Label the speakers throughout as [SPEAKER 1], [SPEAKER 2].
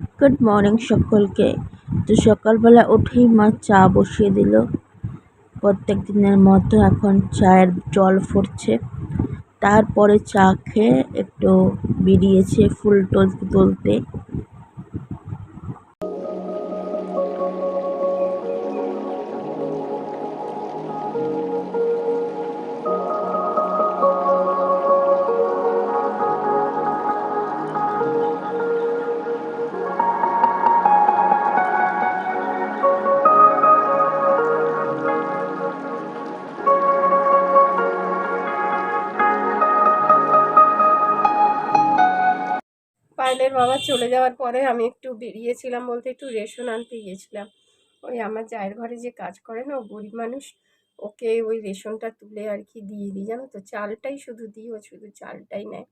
[SPEAKER 1] Good morning সকলকে। তো সকালবেলা উঠেই মা চা বসিয়ে দিল। প্রত্যেক দিনের মতো এখন চায়ের জল ফুটছে। তারপরে চা খেয়ে একটু বেরিয়েছে ফুল তুলতে।
[SPEAKER 2] পায়েলের বাবা চলে যাওয়ার পরে আমি একটু বেরিয়েছিলাম, বলতে একটু রেশন আনতে গিয়েছিলাম। ওই আমার জায়ের ঘরে যে কাজ করে না, ও গরিব মানুষ, ওকে ওই রেশনটা তুলে আর কি দিয়ে দিই, জানো তো, চালটাই শুধু দিই, ও শুধু চালটাই নেয়।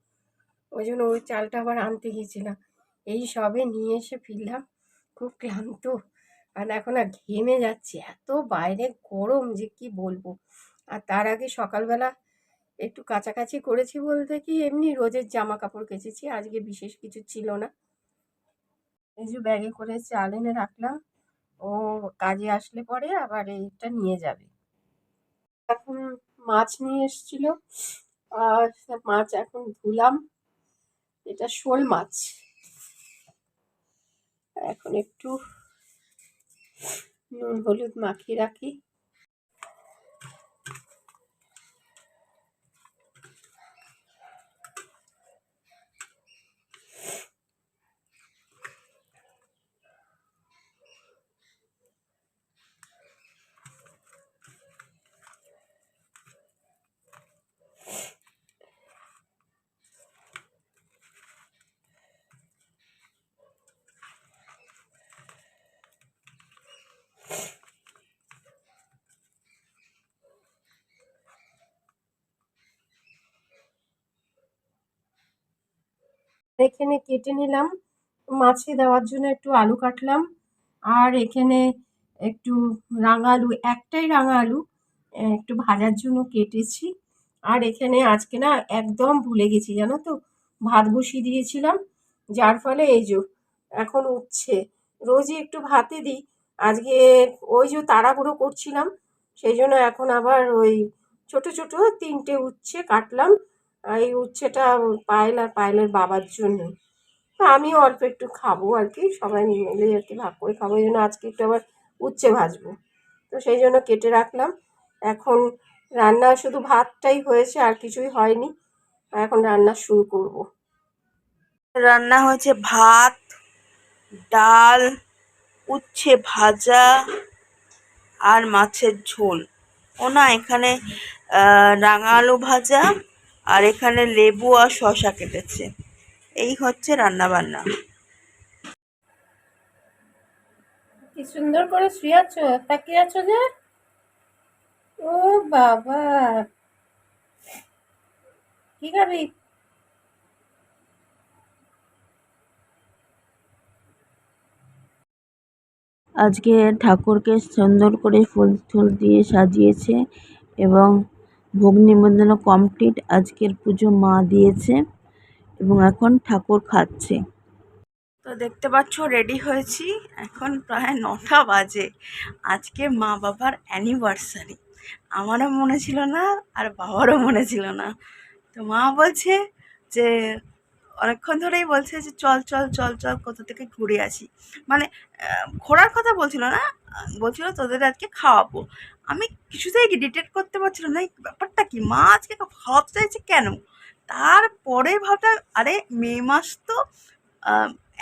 [SPEAKER 2] ওই জন্য ওই চালটা আবার আনতে গিয়েছিলাম। এই সবে নিয়ে এসে ফিরলাম, খুব ক্লান্ত। আর এখন আর ঘেমে যাচ্ছি, এত বাইরে গরম যে কি বলবো। আর তার আগে সকালবেলা একটু কাচাকাচি করেছি, বলতে কি এমনি রোজের জামা কাপড় কেচেছি, আজকে বিশেষ কিছু ছিল না। এই যে ব্যাগে করে চাল এনে রাখলাম, ও কাজে আসলে পরে আবার এইটা নিয়ে যাবে। এখন মাছ নিয়ে এসেছিল, আর মাছ এখন ধুলাম। এটা শোল মাছ। এখন একটু নুন হলুদ মাখিয়ে রাখি। এখানে কেটে নিলাম, মাছে দেওয়ার জন্য একটু আলু কাটলাম। আর এখানে একটু রাঙা আলু, একটাই রাঙা আলু একটু ভাজার জন্য কেটেছি। আর এখানে আজকে না একদম ভুলে গেছি, জানো তো, ভাত বসিয়ে দিয়েছিলাম, যার ফলে এই যে এখন উঠছে। রোজই একটু ভাতে দিই, আজকে ওই যে তাড়াহুড়ো করছিলাম, সেই জন্য এখন আবার ওই ছোট ছোট তিনটে উচ্ছে কাটলাম। এই উচ্ছেটা পায়েল আর পায়েলের বাবার জন্য। আমিও অল্প একটু খাবো আর কি, সবাই মিলে আর কি ভাগ করে খাবো, এই জন্য আজকে একটু আবার উচ্ছে ভাজবো। তো সেই জন্য কেটে রাখলাম। এখন রান্না শুধু ভাতটাই হয়েছে, আর কিছুই হয়নি। এখন রান্না শুরু করব।
[SPEAKER 1] রান্না হয়েছে ভাত, ডাল, উচ্ছে ভাজা আর মাছের ঝোল। এখানে রাঙা আলু ভাজা, আর এখানে লেবু আর শসা কেটেছে। এই হচ্ছে রান্না বান্না।
[SPEAKER 2] কি সুন্দর করে শুয়ে আছো, তাকিয়ে আছো যে। ও বাবা, কি খাবি?
[SPEAKER 1] আজকে ঠাকুরকে সুন্দর করে ফুল টুল দিয়ে সাজিয়েছে এবং ভোগ নিবেদন কমপ্লিট। আজকের পুজো মা দিয়েছে এবং এখন ঠাকুর খাচ্ছে। তো দেখতে পাচ্ছ রেডি হয়েছি, এখন প্রায় 9টা বাজে। আজকে মা বাবার অ্যানিভার্সারি। আমারও মনে ছিল না আর বাবারও মনে ছিল না। তো মা বলছে যে অনেকক্ষণ ধরেই বলছে যে চল চল চল চল কোথা থেকে ঘুরে আসি। মানে ঘোরার কথা বলছিল না, বলছিল তোদের আজকে খাওয়াবো। আমি কিছুতেই ডিটেক্ট করতে পারছিলাম না এই ব্যাপারটা কি, মা আজকে খাওয়াতে চাইছে কেন। তারপরে ভাবলাম আরে মে মাস তো,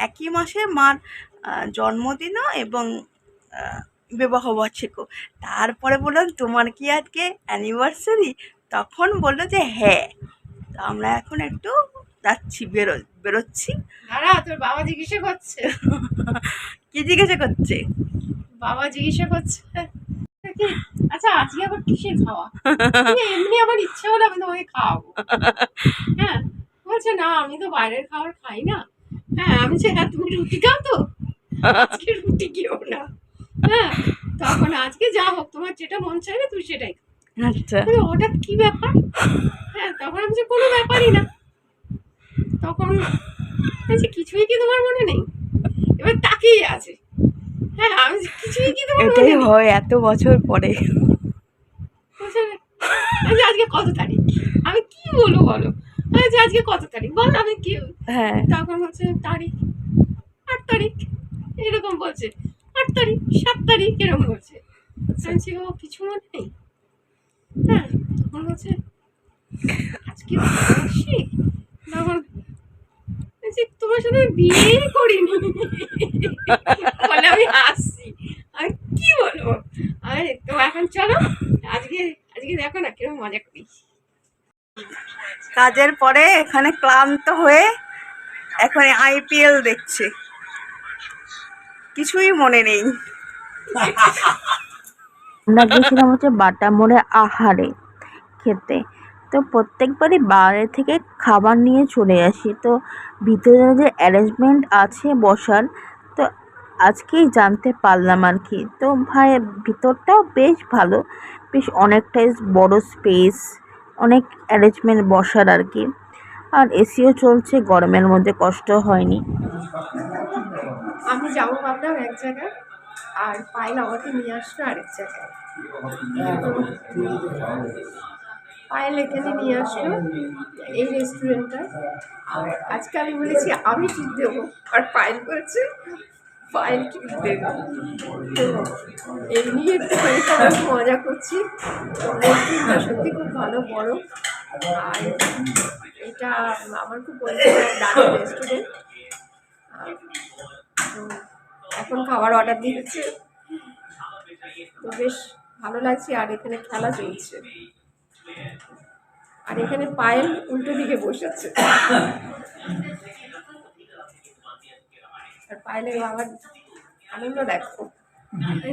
[SPEAKER 1] একই মাসে মার জন্মদিনও এবং বিবাহ বার্ষিকও। তারপরে বললাম তোমার কি আজকে অ্যানিভার্সারি? তখন বললো যে হ্যাঁ। তো আমরা এখন একটু যাচ্ছি, বেরোচ্ছি।
[SPEAKER 2] দাঁড়া, তোর বাবা জিজ্ঞাসা করছে।
[SPEAKER 1] কি জিজ্ঞাসা করছে?
[SPEAKER 2] বাবা জিজ্ঞাসা করছে কি, আচ্ছা আজকে আবার কিসের খাওয়া? এমনি আমার ইচ্ছে হলো আমি তোমাকে খাওয়াবো। হ্যাঁ, বলছে না আমি তো বাইরের খাবার খাই না। হ্যাঁ, আমি বলছি হ্যাঁ তুমি রুটি খাও তো, আজকে রুটি খেও না। হ্যাঁ, তখন আজকে যা হোক তোমার যেটা মন চাইবে তুমি সেটাই খাও।
[SPEAKER 1] আচ্ছা,
[SPEAKER 2] হঠাৎ কি ব্যাপার? হ্যাঁ, তখন আমি বলছি কোনো ব্যাপারই না। তখন বলছে কিছুই কি তোমার মনে নেই? এবার তাকিয়ে আছে। হ্যাঁ, আমি কিছুই কি তোমার
[SPEAKER 1] এটাই হয় এত বছর পরে।
[SPEAKER 2] আজকে কত তারিখ, আমি কি বলবো বলো, আজকে কত তারিখ বল, আমি কি,
[SPEAKER 1] হ্যাঁ
[SPEAKER 2] তখন হচ্ছে তারিখ 8 তারিখ, এরকম বলছে 8 তারিখ 7 তারিখ এরকম বলছে। আমি ও কিছু মনে নেই। হ্যাঁ, তখন বলছে আজকে বার্ষিক, তখন তোমার সাথে বিয়ে করিনি বলে আমি হাসছি। আমি কি বলবো, আমি তো এখন চলো আজকে আজকে দেখো না কিরকম মজা করি।
[SPEAKER 1] কাজের পরে এখানে ক্লান্ত হয়ে এখন আইপিএল দেখছে, কিছুই মনে নেই। আমরা গেছিলাম হচ্ছে বাটা মোড়ে আহারে খেতে। তো প্রত্যেকবারই বাইরে থেকে খাবার নিয়ে চলে আসি, তো ভিতরে যে অ্যারেঞ্জমেন্ট আছে বসার, তো আজকেই জানতে পারলাম আর কি। তো ভাই ভিতরটাও বেশ ভালো, বেশ অনেকটাই বড় স্পেস, অনেক অ্যারেঞ্জমেন্ট বসার আর কি। আর এসিও চলছে, গরমের মধ্যে কষ্ট হয়নি।
[SPEAKER 2] আমি যাবো ভাবলাম এক জায়গায়, আর পায়েল আমাকে নিয়ে আসলো আরেক জায়গায়। পায়েল এখানে নিয়ে আসলো এই রেস্টুরেন্টটা, আর আজকে আমি বলেছি আমি ট্রিট দেবো, আর পায়েল বলছে পায়েল ট্রিট দেবে। তো এই নিয়ে একটু মজা করছি। রেস্টুরেন্টটা সত্যি খুব ভালো, বড়, আর এটা আমার খুব পরিচিত দারুণ রেস্টুরেন্ট। তো এখন খাবার অর্ডার দিয়েছে, তো বেশ ভালো লাগছে। আর এখানে খেলা চলছে, আর এখানে পায়েল উল্টো দিকে বসেছে, আর পায়েলের বাবার আনন্দ দেখো।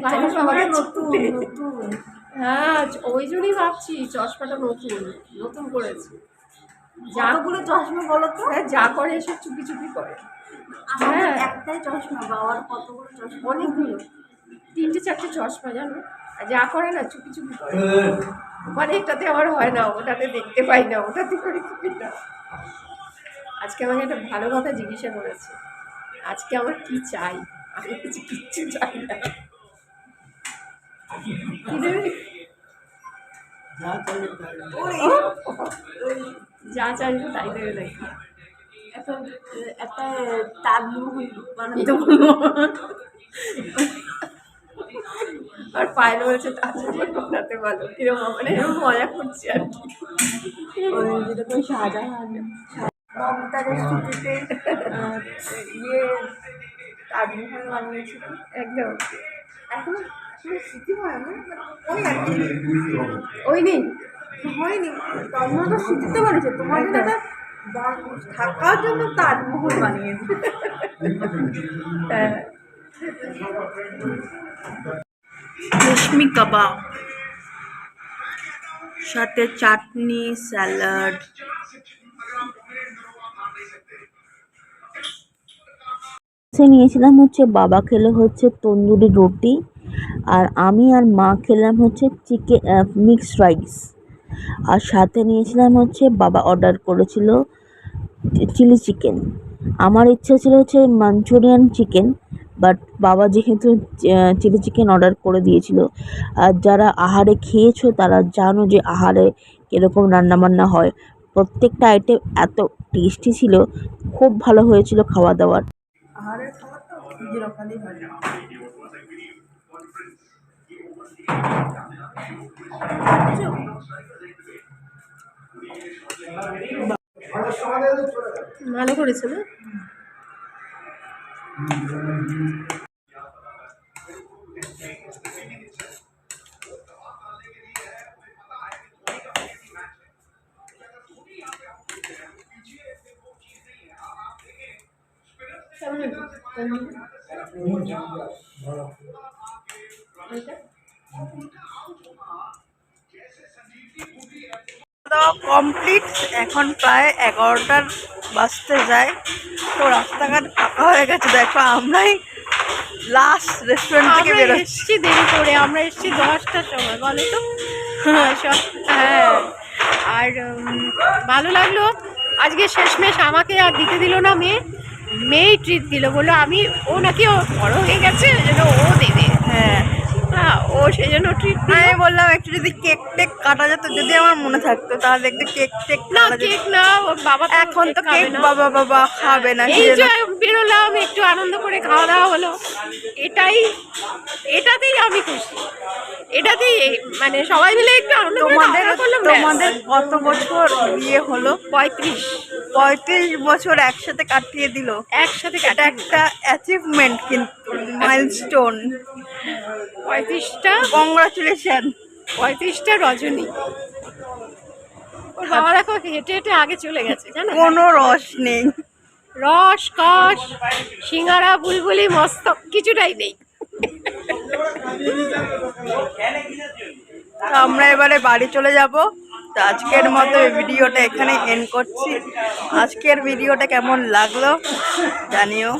[SPEAKER 2] পায়েলের বাবাকে হ্যাঁ, ওই জন্যই ভাবছি চশমাটা নতুন নতুন করেছে।
[SPEAKER 3] যতগুলো চশমা বলো তো?
[SPEAKER 2] হ্যাঁ, যা করে এসব চুপি চুপি করে।
[SPEAKER 3] হ্যাঁ, একটাই চশমা, বাবার কতগুলো চশমা?
[SPEAKER 2] অনেকগুলো, 3-4টে চশমা জানো, আর যা করে না চুপি চুপি করে। মানে এটাতে আমার হয় না, ওটাতে দেখতে পাই না, ওটাতে করে কি না। আজকে আমাকে একটা ভালো কথা জিজ্ঞাসা করেছে, আজকে আমার কি চাই, আমি কিছু কিচ্ছু চাই না। কি দেবে? যা চাইবে তাই দেবে নাকি?
[SPEAKER 3] একটা তাজমহল বানাতে বলবো।
[SPEAKER 2] আর পায়েল বলছে তাজমহল বানাতে বলো, কিরকম মানে এরকম মজা করছি আর কি।
[SPEAKER 3] যেটা তো শাহজাহান মমতাজের স্মৃতিতে ইয়ে তাজমহল বানিয়েছিল
[SPEAKER 2] একদম।
[SPEAKER 3] এখন স্মৃতি হয় না, ওই আর কি
[SPEAKER 2] ওই নেই,
[SPEAKER 3] হয়নি। তাজমহলটা স্মৃতিতে বানিয়েছে, তোমার জন্য একটা থাকার জন্য তাজমহল বানিয়েছে।
[SPEAKER 2] হ্যাঁ।
[SPEAKER 1] রেশমি কাবাব, সাথে চাটনি, স্যালাড। নিয়েছিলাম হচ্ছে, বাবা খেলো হচ্ছে তন্দুরি রুটি, আর আমি আর মা খেলাম হচ্ছে চিকেন মিক্সড রাইস। আর সাথে নিয়েছিলাম হচ্ছে, বাবা অর্ডার করেছিল চিলি চিকেন। আমার ইচ্ছা ছিল হচ্ছে মাঞ্চুরিয়ান চিকেন, বাট বাবা যেহেতু চিলি চিকেন অর্ডার করে দিয়েছিল। আর যারা আহারে খেয়েছো তারা জানো যে আহারে কীরকম রান্নাবান্না হয়। প্রত্যেকটা আইটেম এত টেস্টি ছিল, খুব ভালো হয়েছিল খাওয়া দাওয়ার।
[SPEAKER 3] আহারের খাবার তো যেরকমই হয় না।
[SPEAKER 2] ভালো করেছে না?
[SPEAKER 1] দাওয়া কমপ্লিট, এখন প্রায় 11টার বাজতে যায়। তো রাস্তাঘাট ফাঁকা হয়ে গেছে, দেখো আমরাই লাস্ট রেস্টুরেন্ট থেকে বেরোচ্ছি।
[SPEAKER 2] এসছি দেরি করে, আমরা এসছি 10টার সময় বলো তো। হ্যাঁ, আর ভালো লাগলো। আজকে শেষমেশ আমাকে আর দিতে দিল না মেয়ে, মেয়েই ট্রিট দিল, বললো আমি, ও নাকি ও বড় হয়ে গেছে ওই জন্য ও দেবে।
[SPEAKER 3] হ্যাঁ,
[SPEAKER 2] হ্যাঁ, ও সেই জন্য ট্রিট
[SPEAKER 3] আমি বললাম একটু যদি কেক টেক কাটা যেত, যদি আমার মনে থাকতো তাহলে একটু কেক টেক
[SPEAKER 2] না,
[SPEAKER 3] কাটা যেত।
[SPEAKER 2] কেক না, ওর বাবা
[SPEAKER 3] এখন তো
[SPEAKER 2] খাবে
[SPEAKER 3] কেক
[SPEAKER 2] না।
[SPEAKER 3] বাবা বাবা খাবে না,
[SPEAKER 2] এই যে
[SPEAKER 3] সেজন্য
[SPEAKER 2] বেরোলাম, একটু আনন্দ করে খাওয়া দাওয়া হলো, এটাতেই আমি খুশি। এটাতেই মানে সবাই মিলে একটু আনন্দ করে খাওয়া
[SPEAKER 3] তোমাদের
[SPEAKER 2] দাওয়া করলাম,
[SPEAKER 3] তোমাদের কত বছর বিয়ে হলো?
[SPEAKER 2] 35
[SPEAKER 3] 35 বছর একসাথে কাটিয়ে দিল।
[SPEAKER 2] একসাথে
[SPEAKER 3] এটা
[SPEAKER 2] কাটা।
[SPEAKER 3] একটা অ্যাচিভমেন্ট, কিন্তু মাইলস্টোন।
[SPEAKER 2] 35টা
[SPEAKER 3] কংগ্রাচুলেশন।
[SPEAKER 2] 35টা রজনী। ওর বাবা দেখো হেঁটে হেঁটে আগে চলে গেছে, জানো?
[SPEAKER 3] কোনো রস নেই।
[SPEAKER 2] রস কস সিঙ্গারা বুলবুলি মস্তক কিছুটাই নেই।
[SPEAKER 3] তো আমরা এবারে বাড়ি চলে যাব। তো আজকের মতো এই ভিডিওটা এখানে এন্ড করছি। আজকের ভিডিওটা কেমন লাগলো জানিও,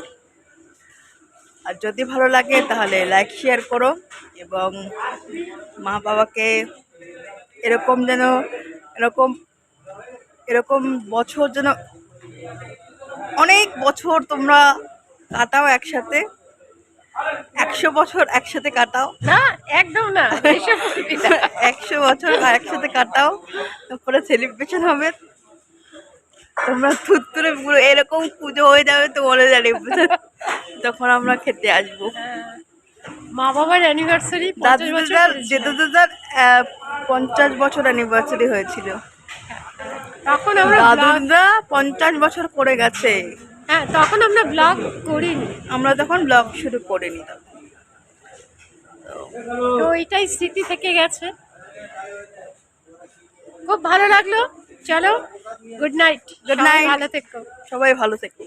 [SPEAKER 3] আর যদি ভালো লাগে তাহলে লাইক শেয়ার করো, এবং মা বাবাকে এরকম যেন এরকম এরকম বছর যেন অনেক বছর তোমরা কাটাও একসাথে, 100 বছর একসাথে কাটাও।
[SPEAKER 2] না, একদম না, এসব বলবি না।
[SPEAKER 3] 100 বছর একসাথে কাটাও, তারপরে সেলিব্রেশন হবে। তোমরা থুতথুরে পুরো এরকম পুজো হয়ে যাবে তো বলে জানি, তখন আমরা খেতে আসবো।
[SPEAKER 2] মা বাবার অ্যানিভার্সারি 50 বছর
[SPEAKER 3] দাদুদার
[SPEAKER 2] করেছিল।
[SPEAKER 3] জেদুদার 50 বছর অ্যানিভার্সারি হয়েছিল।
[SPEAKER 2] তখন আমরা
[SPEAKER 3] দাদুদা 50 বছর করে গেছে,
[SPEAKER 2] হ্যাঁ, তখন আমরা ব্লগ করিনি।
[SPEAKER 3] আমরা তখন ব্লগ শুরু করিনি তখন।
[SPEAKER 2] তো এটাই স্মৃতি থেকে গেছে। খুব ভালো লাগলো। চলো, গুড নাইট।
[SPEAKER 3] Good night.
[SPEAKER 2] ভালো থেকো।
[SPEAKER 3] সবাই ভালো থেকো।